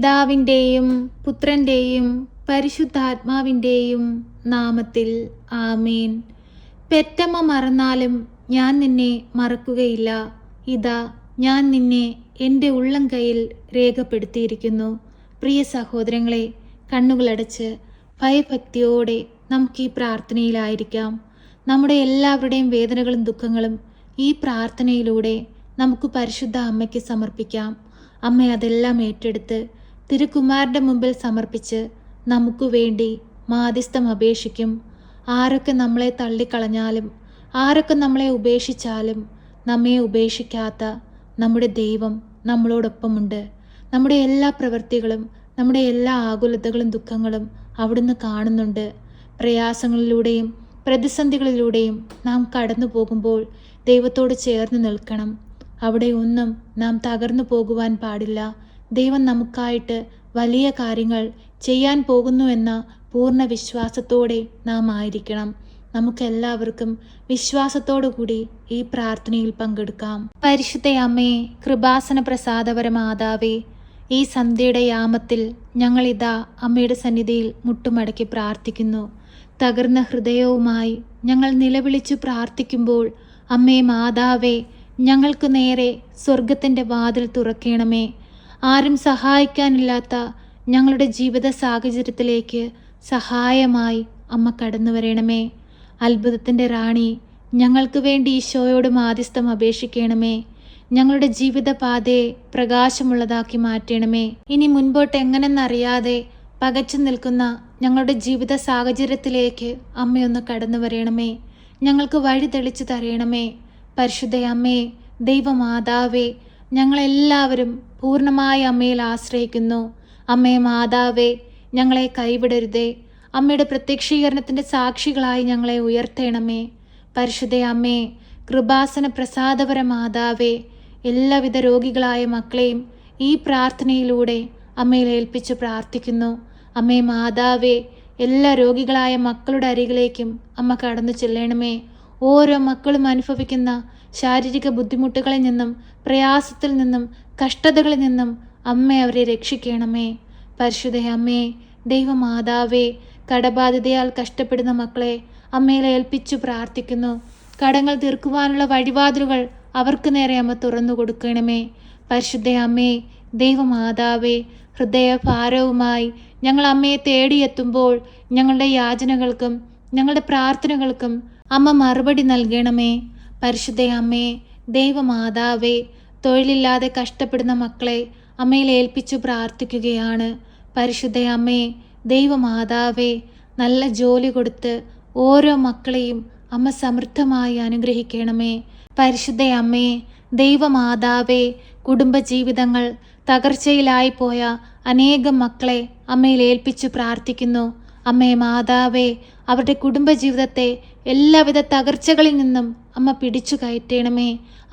പിതാവിൻ്റെയും പുത്രൻ്റെയും പരിശുദ്ധാത്മാവിൻ്റെയും നാമത്തിൽ ആമേൻ. പെറ്റമ്മ മറന്നാലും ഞാൻ നിന്നെ മറക്കുകയില്ല. ഇതാ ഞാൻ നിന്നെ എൻ്റെ ഉള്ളം കയ്യിൽ രേഖപ്പെടുത്തിയിരിക്കുന്നു. പ്രിയ സഹോദരങ്ങളെ, കണ്ണുകളടച്ച് ഭയഭക്തിയോടെ നമുക്ക് ഈ പ്രാർത്ഥനയിലായിരിക്കാം. നമ്മുടെ എല്ലാവരുടെയും വേദനകളും ദുഃഖങ്ങളും ഈ പ്രാർത്ഥനയിലൂടെ നമുക്ക് പരിശുദ്ധ അമ്മയ്ക്ക് സമർപ്പിക്കാം. അമ്മ അതെല്ലാം ഏറ്റെടുത്ത് തിരുക്കുമാരൻ്റെ മുമ്പിൽ സമർപ്പിച്ച് നമുക്ക് വേണ്ടി മാധ്യസ്ഥം അപേക്ഷിക്കും. ആരൊക്കെ നമ്മളെ തള്ളിക്കളഞ്ഞാലും ആരൊക്കെ നമ്മളെ ഉപേക്ഷിച്ചാലും നമ്മെ ഉപേക്ഷിക്കാത്ത നമ്മുടെ ദൈവം നമ്മളോടൊപ്പമുണ്ട്. നമ്മുടെ എല്ലാ പ്രവൃത്തികളും നമ്മുടെ എല്ലാ ആകുലതകളും ദുഃഖങ്ങളും അവിടുന്ന് കാണുന്നുണ്ട്. പ്രയാസങ്ങളിലൂടെയും പ്രതിസന്ധികളിലൂടെയും നാം കടന്നു പോകുമ്പോൾ ദൈവത്തോട് ചേർന്ന് നിൽക്കണം. അവിടെ ഒന്നും നാം തകർന്നു പോകുവാൻ പാടില്ല. ദൈവം നമുക്കായിട്ട് വലിയ കാര്യങ്ങൾ ചെയ്യാൻ പോകുന്നു എന്ന പൂർണ്ണ വിശ്വാസത്തോടെ നാം ആയിരിക്കണം. നമുക്കെല്ലാവർക്കും വിശ്വാസത്തോടു കൂടി ഈ പ്രാർത്ഥനയിൽ പങ്കെടുക്കാം. പരിശുദ്ധ അമ്മേ, കൃപാസന പ്രസാദപര മാതാവേ, ഈ സന്ധ്യയുടെ യാമത്തിൽ ഞങ്ങളിതാ അമ്മയുടെ സന്നിധിയിൽ മുട്ടുമടക്കി പ്രാർത്ഥിക്കുന്നു. തകർന്ന ഹൃദയവുമായി ഞങ്ങൾ നിലവിളിച്ചു പ്രാർത്ഥിക്കുമ്പോൾ അമ്മേ മാതാവേ, ഞങ്ങൾക്ക് നേരെ സ്വർഗത്തിൻ്റെ വാതിൽ തുറക്കണമേ. ആരും സഹായിക്കാനില്ലാത്ത ഞങ്ങളുടെ ജീവിത സാഹചര്യത്തിലേക്ക് സഹായമായി അമ്മ കടന്നു വരണമേ. അത്ഭുതത്തിൻ്റെ റാണി, ഞങ്ങൾക്ക് വേണ്ടി ഈശോയോട് മാധ്യസ്ഥം അപേക്ഷിക്കണമേ. ഞങ്ങളുടെ ജീവിതപാതയെ പ്രകാശമുള്ളതാക്കി മാറ്റണമേ. ഇനി മുൻപോട്ട് എങ്ങനെന്നറിയാതെ പകച്ചു നിൽക്കുന്ന ഞങ്ങളുടെ ജീവിത സാഹചര്യത്തിലേക്ക് അമ്മയൊന്ന് കടന്നു വരണമേ. ഞങ്ങൾക്ക് വഴി തെളിച്ചു തരണമേ. പരിശുദ്ധ അമ്മേ, ദൈവമാതാവേ, ഞങ്ങളെല്ലാവരും പൂർണ്ണമായി അമ്മയിൽ ആശ്രയിക്കുന്നു. അമ്മേ മാതാവേ, ഞങ്ങളെ കൈവിടരുതേ. അമ്മയുടെ പ്രത്യക്ഷീകരണത്തിൻ്റെ സാക്ഷികളായി ഞങ്ങളെ ഉയർത്തണമേ. പരിശുദ്ധ അമ്മേ, കൃപാസന പ്രസാദപര മാതാവേ, എല്ലാവിധ രോഗികളായ മക്കളെയും ഈ പ്രാർത്ഥനയിലൂടെ അമ്മയിൽ ഏൽപ്പിച്ച് പ്രാർത്ഥിക്കുന്നു. അമ്മേ മാതാവേ, എല്ലാ രോഗികളായ മക്കളുടെ അരികിലേക്കും അമ്മ കടന്നു ചെല്ലണമേ. ഓരോ മക്കളും അനുഭവിക്കുന്ന ശാരീരിക ബുദ്ധിമുട്ടുകളിൽ നിന്നും പ്രയാസത്തിൽ നിന്നും കഷ്ടതകളിൽ നിന്നും അമ്മ അവരെ രക്ഷിക്കണമേ. പരിശുദ്ധ അമ്മേ, ദൈവമാതാവേ, കടബാധിതയാൽ കഷ്ടപ്പെടുന്ന മക്കളെ അമ്മയിൽ ഏൽപ്പിച്ചു പ്രാർത്ഥിക്കുന്നു. കടങ്ങൾ തീർക്കുവാനുള്ള വഴിവാതിലുകൾ അവർക്ക് നേരെ അമ്മ തുറന്നു കൊടുക്കണമേ. പരിശുദ്ധ അമ്മേ, ദൈവമാതാവേ, ഹൃദയഭാരവുമായി ഞങ്ങൾ അമ്മയെ തേടിയെത്തുമ്പോൾ ഞങ്ങളുടെ യാചനകൾക്കും ഞങ്ങളുടെ പ്രാർത്ഥനകൾക്കും അമ്മ മറുപടി നൽകണമേ. പരിശുദ്ധ അമ്മേ, ദൈവമാതാവേ, തൊഴിലില്ലാതെ കഷ്ടപ്പെടുന്ന മക്കളെ അമ്മയിൽ ഏൽപ്പിച്ചു പ്രാർത്ഥിക്കുകയാണ്. പരിശുദ്ധ അമ്മേ, ദൈവമാതാവേ, നല്ല ജോലി കൊടുത്ത് ഓരോ മക്കളെയും അമ്മ സമൃദ്ധമായി അനുഗ്രഹിക്കണമേ. പരിശുദ്ധ അമ്മേ, ദൈവമാതാവേ, കുടുംബജീവിതങ്ങൾ തകർച്ചയിലായി പോയ അനേകം മക്കളെ അമ്മയിൽ ഏൽപ്പിച്ചു പ്രാർത്ഥിക്കുന്നു. അമ്മേ മാതാവേ, അവരുടെ കുടുംബജീവിതത്തെ എല്ലാവിധ തകർച്ചകളിൽ നിന്നും അമ്മ പിടിച്ചു കയറ്റണമേ.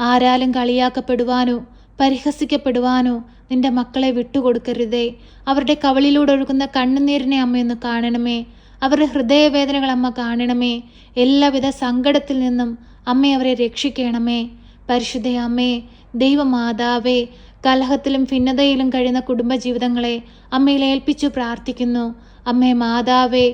ആരാലും കളിയാക്കപ്പെടുവാനോ പരിഹസിക്കപ്പെടുവാനോ നിന്റെ മക്കളെ വിട്ടുകൊടുക്കരുതേ. അവരുടെ കവളിലൂടെ ഒഴുകുന്ന കണ്ണുനീരിനെ അമ്മയൊന്ന് കാണണമേ. അവരുടെ ഹൃദയവേദനകൾ അമ്മ കാണണമേ. എല്ലാവിധ സങ്കടത്തിൽ നിന്നും അമ്മ അവരെ രക്ഷിക്കണമേ. പരിശുദ്ധ അമ്മേ, ദൈവമാതാവേ, കലഹത്തിലും ഭിന്നതയിലും കഴിയുന്ന കുടുംബജീവിതങ്ങളെ അമ്മയിൽ ഏൽപ്പിച്ചു പ്രാർത്ഥിക്കുന്നു. അമ്മേ മാതാവേ,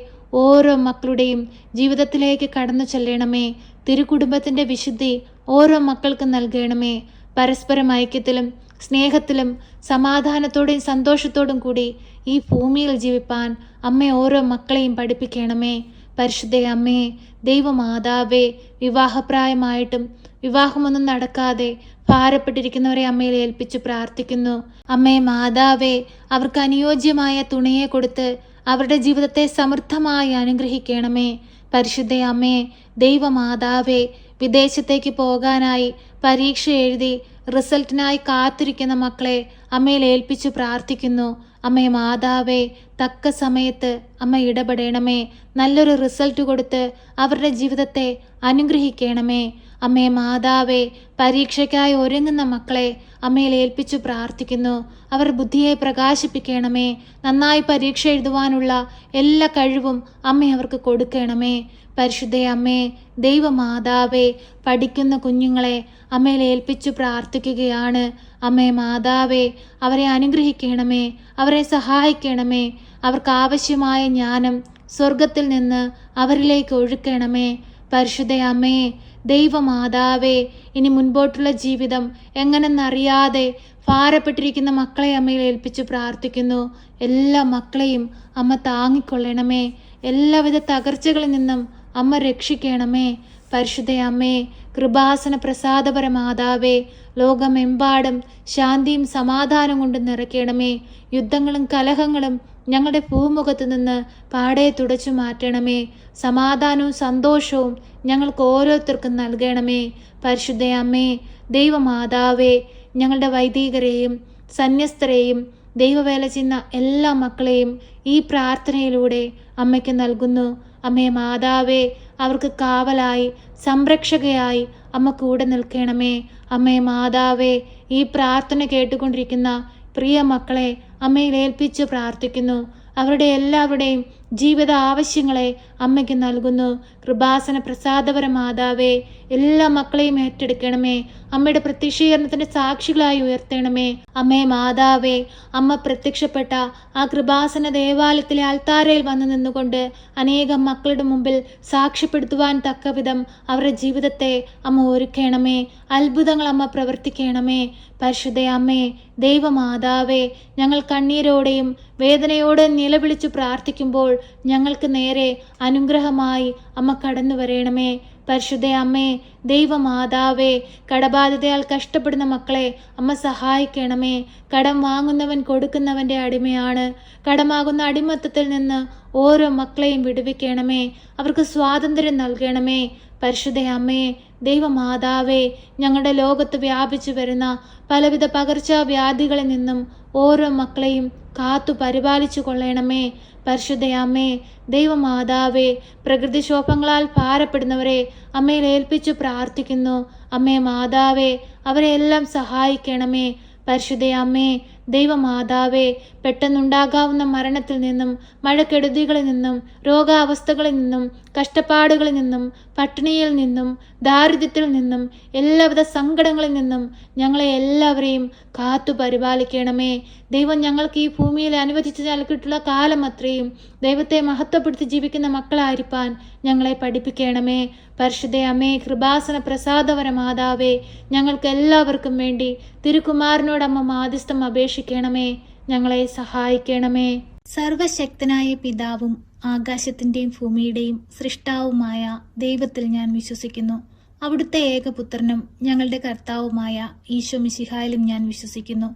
ഓരോ മക്കളുടെയും ജീവിതത്തിലേക്ക് കടന്നു ചെല്ലണമേ. തിരുക്കുടുംബത്തിൻ്റെ വിശുദ്ധി ഓരോ മക്കൾക്കും നൽകണമേ. പരസ്പരം ഐക്യത്തിലും സ്നേഹത്തിലും സമാധാനത്തോടെയും സന്തോഷത്തോടും കൂടി ഈ ഭൂമിയിൽ ജീവിപ്പാൻ അമ്മ ഓരോ മക്കളെയും പഠിപ്പിക്കണമേ. പരിശുദ്ധ അമ്മേ, ദൈവമാതാവേ, വിവാഹപ്രായമായിട്ടും വിവാഹമൊന്നും നടക്കാതെ ഭാരപ്പെട്ടിരിക്കുന്നവരെ അമ്മയിൽ ഏൽപ്പിച്ചു പ്രാർത്ഥിക്കുന്നു. അമ്മേ മാതാവേ, അവർക്ക് അനുയോജ്യമായ തുണയെ കൊടുത്ത് അവരുടെ ജീവിതത്തെ സമൃദ്ധമായി അനുഗ്രഹിക്കണമേ. പരിശുദ്ധ അമ്മേ, ദൈവമാതാവേ, വിദേശത്തേക്ക് പോകാനായി പരീക്ഷ എഴുതി റിസൾട്ടിനായി കാത്തിരിക്കുന്ന മക്കളെ അമ്മയിൽ ഏൽപ്പിച്ചു പ്രാർത്ഥിക്കുന്നു. അമ്മേ മാതാവേ, തക്ക സമയത്ത് അമ്മ ഇടപെടണമേ. നല്ലൊരു റിസൾട്ട് കൊടുത്ത് അവരുടെ ജീവിതത്തെ അനുഗ്രഹിക്കണമേ. അമ്മേ മാതാവേ, പരീക്ഷയ്ക്കായി ഒരുങ്ങുന്ന മക്കളെ അമ്മയിൽ ഏൽപ്പിച്ചു പ്രാർത്ഥിക്കുന്നു. അവർ ബുദ്ധിയെ പ്രകാശിപ്പിക്കണമേ. നന്നായി പരീക്ഷ എഴുതുവാനുള്ള എല്ലാ കഴിവും അമ്മ അവർക്ക് കൊടുക്കണമേ. പരിശുദ്ധ അമ്മേ, ദൈവമാതാവേ, പഠിക്കുന്ന കുഞ്ഞുങ്ങളെ അമ്മയിൽ ഏൽപ്പിച്ചു പ്രാർത്ഥിക്കുകയാണ്. അമ്മേ മാതാവേ, അവരെ അനുഗ്രഹിക്കണമേ, അവരെ സഹായിക്കണമേ. അവർക്ക് ആവശ്യമായ ജ്ഞാനം സ്വർഗത്തിൽ നിന്ന് അവരിലേക്ക് ഒഴുക്കണമേ. പരിശുദ്ധ അമ്മേ, ദൈവമാതാവേ, ഇനി മുൻപോട്ടുള്ള ജീവിതം എങ്ങനെന്നറിയാതെ ഭാരപ്പെട്ടിരിക്കുന്ന മക്കളെ അമ്മയിൽ ഏൽപ്പിച്ചു പ്രാർത്ഥിക്കുന്നു. എല്ലാ മക്കളെയും അമ്മ താങ്ങിക്കൊള്ളണമേ. എല്ലാവിധ തകർച്ചകളിൽ നിന്നും അമ്മ രക്ഷിക്കണമേ. പരിശുദ്ധ അമ്മേ, കൃപാസന പ്രസാദപര മാതാവേ, ലോകമെമ്പാടും ശാന്തിയും സമാധാനം കൊണ്ട് നിറയ്ക്കണമേ. യുദ്ധങ്ങളും കലഹങ്ങളും ഞങ്ങളുടെ ഭൂമുഖത്ത് നിന്ന് പാടെ തുടച്ചു മാറ്റണമേ. സമാധാനവും സന്തോഷവും ഞങ്ങൾക്ക് ഓരോരുത്തർക്കും നൽകണമേ. പരിശുദ്ധ അമ്മേ, ദൈവമാതാവേ, ഞങ്ങളുടെ വൈദികരെയും സന്യസ്തരെയും ദൈവവേല ചെയ്യുന്ന എല്ലാ മക്കളെയും ഈ പ്രാർത്ഥനയിലൂടെ അമ്മയ്ക്ക് നൽകുന്നു. അമ്മേ മാതാവേ, അവർക്ക് കാവലായി സംരക്ഷകയായി അമ്മ കൂടെ നിൽക്കണമേ. അമ്മേ മാതാവേ, ഈ പ്രാർത്ഥന കേട്ടുകൊണ്ടിരിക്കുന്ന പ്രിയ മക്കളെ അമ്മയിൽ ഏൽപ്പിച്ച് പ്രാർത്ഥിക്കുന്നു. അവരുടെ എല്ലാവരുടെയും ജീവിത ആവശ്യങ്ങളെ അമ്മയ്ക്ക് നൽകുന്നു. കൃപാസന പ്രസാദപര മാതാവേ, എല്ലാ മക്കളെയും ഏറ്റെടുക്കണമേ. അമ്മയുടെ പ്രത്യക്ഷീകരണത്തിന്റെ സാക്ഷികളായി ഉയർത്തണമേ. അമ്മേ മാതാവേ, അമ്മ പ്രത്യക്ഷപ്പെട്ട ആ കൃപാസന ദേവാലയത്തിലെ അൾത്താരയിൽ വന്നു നിന്നുകൊണ്ട് അനേകം മക്കളുടെ മുമ്പിൽ സാക്ഷ്യപ്പെടുത്തുവാൻ തക്കവിധം അവരുടെ ജീവിതത്തെ അമ്മ ഒരുക്കണമേ. അത്ഭുതങ്ങൾ അമ്മ പ്രവർത്തിക്കണമേ. പരിശുദ്ധ അമ്മേ, ദൈവമാതാവേ, ഞങ്ങൾ കണ്ണീരോടെയും വേദനയോടെ നിലവിളിച്ചു പ്രാർത്ഥിക്കുമ്പോൾ ഞങ്ങൾക്ക് നേരെ അനുഗ്രഹമായി അമ്മ കടന്നു വരണമേ. പരിശുദ്ധ അമ്മേ, ദൈവമാതാവേ, കടബാധിതയാൽ കഷ്ടപ്പെടുന്ന മക്കളെ അമ്മ സഹായിക്കണമേ. കടം വാങ്ങുന്നവൻ കൊടുക്കുന്നവൻ്റെ അടിമയാണ്. കടമാകുന്ന അടിമത്തത്തിൽ നിന്ന് ഓരോ മക്കളെയും വിടുവിക്കണമേ. അവർക്ക് സ്വാതന്ത്ര്യം നൽകണമേ. പരിശുദ്ധ അമ്മേ, ദൈവമാതാവേ, ഞങ്ങളുടെ ലോകത്ത് വ്യാപിച്ചു വരുന്ന പലവിധ പകർച്ചവ്യാധികളിൽ നിന്നും ഓരോ മക്കളെയും കാത്തു പരിപാലിച്ചു കൊള്ളണമേ. പരിശുദ്ധ അമ്മേ, ദൈവമാതാവേ, പ്രകൃതിക്ഷോഭങ്ങളാൽ ഭാരപ്പെടുന്നവരെ അമ്മയിൽ ഏൽപ്പിച്ചു പ്രാർത്ഥിക്കുന്നു. അമ്മേ മാതാവേ, അവരെ എല്ലാം സഹായിക്കണമേ. പരിശുദ്ധ അമ്മേ, ദൈവമാതാവേ, പെട്ടെന്നുണ്ടാകാവുന്ന മരണത്തിൽ നിന്നും മഴക്കെടുതികളിൽ നിന്നും രോഗാവസ്ഥകളിൽ നിന്നും കഷ്ടപ്പാടുകളിൽ നിന്നും പട്ടിണിയിൽ നിന്നും ദാരിദ്ര്യത്തിൽ നിന്നും എല്ലാവിധ സങ്കടങ്ങളിൽ നിന്നും ഞങ്ങളെ എല്ലാവരെയും കാത്തു പരിപാലിക്കണമേ. ദൈവം ഞങ്ങൾക്ക് ഈ ഭൂമിയിൽ അനുവദിച്ച് നൽകിയിട്ടുള്ള കാലം അത്രയും ദൈവത്തെ മഹത്വപ്പെടുത്തി ജീവിക്കുന്ന മക്കളായിരിക്കാൻ ഞങ്ങളെ പഠിപ്പിക്കണമേ. പരിശുദ്ധ അമ്മേ, കൃപാസന പ്രസാദപര മാതാവേ, ഞങ്ങൾക്ക് എല്ലാവർക്കും വേണ്ടി തിരുക്കുമാരനോടമ്മ മാധ്യസ്ഥം അപേക്ഷിക്കണമേ. ഞങ്ങളെ സഹായിക്കണമേ. സർവശക്തനായ പിതാവും ആകാശത്തിൻ്റെയും ഭൂമിയുടെയും സൃഷ്ടാവുമായ ദൈവത്തിൽ ഞാൻ വിശ്വസിക്കുന്നു. അവിടുത്തെ ഏകപുത്രനും ഞങ്ങളുടെ കർത്താവുമായ ഈശോ മിശിഹായിലും ഞാൻ വിശ്വസിക്കുന്നു.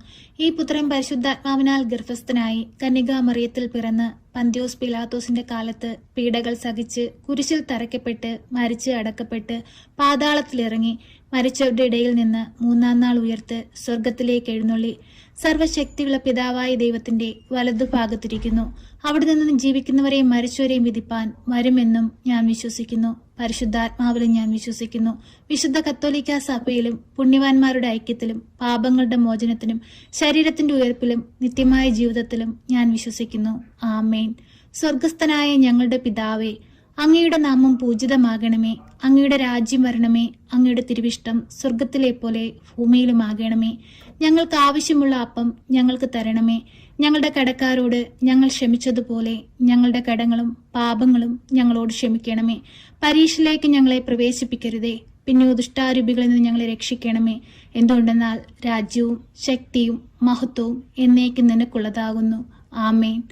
ഈ പുത്രൻ പരിശുദ്ധാത്മാവിനാൽ ഗർഭസ്ഥനായി കന്യകാമറിയത്തിൽ പിറന്ന് പന്ത്യോസ് പിലാത്തോസിന്റെ കാലത്ത് പീഡകൾ സഹിച്ച് കുരിശിൽ തറയ്ക്കപ്പെട്ട് മരിച്ച് അടക്കപ്പെട്ട് പാതാളത്തിലിറങ്ങി മരിച്ചവരുടെ ഇടയിൽ നിന്ന് മൂന്നാം നാൾ ഉയർത്ത് സ്വർഗത്തിലേക്ക് എഴുന്നള്ളി സർവശക്തിയുള്ള പിതാവായ ദൈവത്തിന്റെ വലതുഭാഗത്തിരിക്കുന്നു. അവിടെ നിന്ന് ജീവിക്കുന്നവരെയും മരിച്ചവരെയും വിധിപ്പാൻ വരുമെന്നും ഞാൻ വിശ്വസിക്കുന്നു. പരിശുദ്ധാത്മാവിലും ഞാൻ വിശ്വസിക്കുന്നു. വിശുദ്ധ കത്തോലിക്ക സഭയിലും പുണ്യവാന്മാരുടെ ഐക്യത്തിലും പാപങ്ങളുടെ മോചനത്തിനും ശരീരത്തിന്റെ ഉയർപ്പിലും നിത്യമായ ജീവിതത്തിലും ഞാൻ വിശ്വസിക്കുന്നു. ആമേൻ. സ്വർഗസ്ഥനായ ഞങ്ങളുടെ പിതാവേ, അങ്ങയുടെ നാമം പൂജിതമാകണമേ. അങ്ങയുടെ രാജ്യം വരണമേ. അങ്ങയുടെ തിരുവിഷ്ടം സ്വർഗത്തിലെ പോലെ ഭൂമിയിലുമാകണമേ. ഞങ്ങൾക്ക് ആവശ്യമുള്ള അപ്പം ഞങ്ങൾക്ക് തരണമേ. ഞങ്ങളുടെ കടക്കാരോട് ഞങ്ങൾ ക്ഷമിച്ചതുപോലെ ഞങ്ങളുടെ കടങ്ങളും പാപങ്ങളും ഞങ്ങളോട് ക്ഷമിക്കണമേ. പരീക്ഷയിലേക്ക് ഞങ്ങളെ പ്രവേശിപ്പിക്കരുതേ, പിന്നെ ദുഷ്ടാരൂപികളിൽ നിന്ന് ഞങ്ങളെ രക്ഷിക്കണമേ. എന്തുകൊണ്ടെന്നാൽ രാജ്യവും ശക്തിയും മഹത്വവും എന്നേക്കും നിനക്കുള്ളതാകുന്നു. ആമേൻ.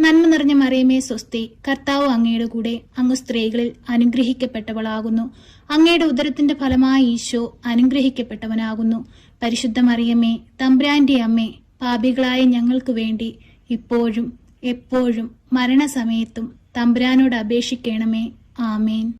നന്മ നിറഞ്ഞ മറിയമേ സ്വസ്തി, കർത്താവ് അങ്ങയുടെ കൂടെ, അങ്ങ് സ്ത്രീകളിൽ അനുഗ്രഹിക്കപ്പെട്ടവളാകുന്നു. അങ്ങയുടെ ഉദരത്തിന്റെ ഫലമായി ഈശോ അനുഗ്രഹിക്കപ്പെട്ടവനാകുന്നു. പരിശുദ്ധ മറിയമേ, തമ്പുരാന്റെ അമ്മേ, പാപികളായ ഞങ്ങൾക്ക് വേണ്ടി ഇപ്പോഴും എപ്പോഴും മരണസമയത്തും തമ്പുരാനോട് അപേക്ഷിക്കണമേ. ആമേൻ.